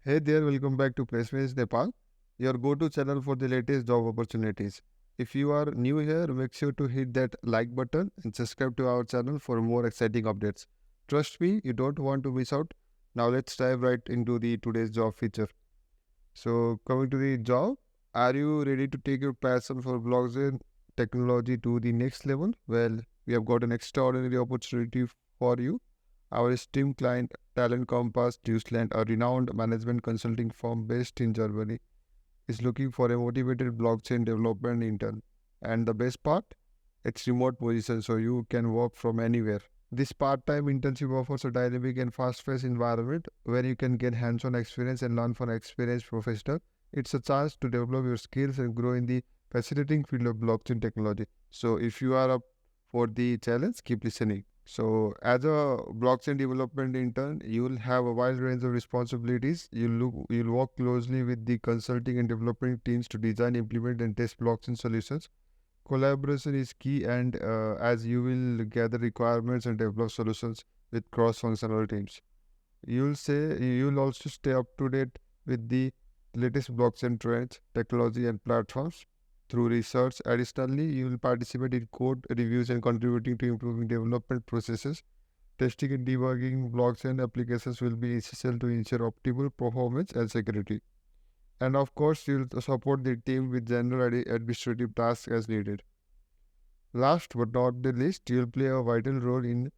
Hey there, welcome back to Placements Nepal, your go-to channel for the latest job opportunities. If you are new here, make sure to hit that like button and subscribe to our channel for more exciting updates. Trust me, you don't want to miss out. Now let's dive right into the today's job feature. So coming to the job, are you ready to take your passion for blockchain technology to the next level? Well, we have got an extraordinary opportunity for you. Our esteemed client, TalentKompass Deutschland, a renowned management consulting firm based in Germany, is looking for a motivated blockchain development intern. And the best part, it's remote position, so you can work from anywhere. This part-time internship offers a dynamic and fast-paced environment where you can get hands-on experience and learn from experienced professionals. It's a chance to develop your skills and grow in the fascinating field of blockchain technology. So if you are up for the challenge, keep listening. So as a blockchain development intern, you will have a wide range of responsibilities. You'll work closely with the consulting and developing teams to design, implement, and test blockchain solutions. Collaboration is key, and as you will gather requirements and develop solutions with cross-functional teams. You'll also stay up to date with the latest blockchain trends, technology, and platforms through research. Additionally, you will participate in code reviews and contributing to improving development processes. Testing and debugging blockchain applications will be essential to ensure optimal performance and security. And of course, you'll support the team with general administrative tasks as needed. Last but not the least, you'll play a vital role in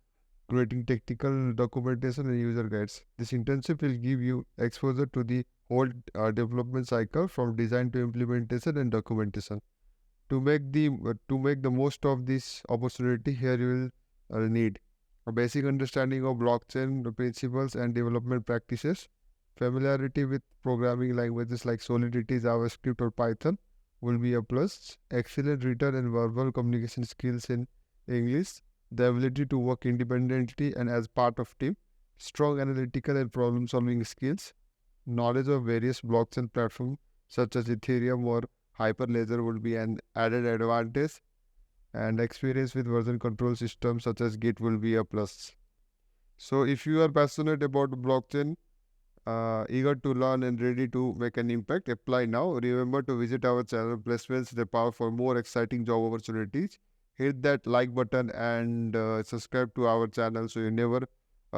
creating technical documentation and user guides. This internship will give you exposure to the whole development cycle from design to implementation and documentation. To make the most of this opportunity, here you will need a basic understanding of blockchain principles and development practices, familiarity with programming languages like Solidity, JavaScript, or Python will be a plus. Excellent written and verbal communication skills in English, the ability to work independently and as part of team, strong analytical and problem-solving skills, knowledge of various blockchain platforms such as Ethereum or Hyperledger will be an added advantage, and experience with version control systems such as Git will be a plus. So if you are passionate about blockchain, eager to learn and ready to make an impact, apply now. Remember to visit our channel Placements Nepal for more exciting job opportunities. Hit that like button and subscribe to our channel so you never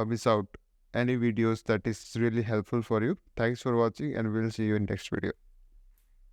miss out any videos that is really helpful for you. Thanks for watching and we'll see you in next video.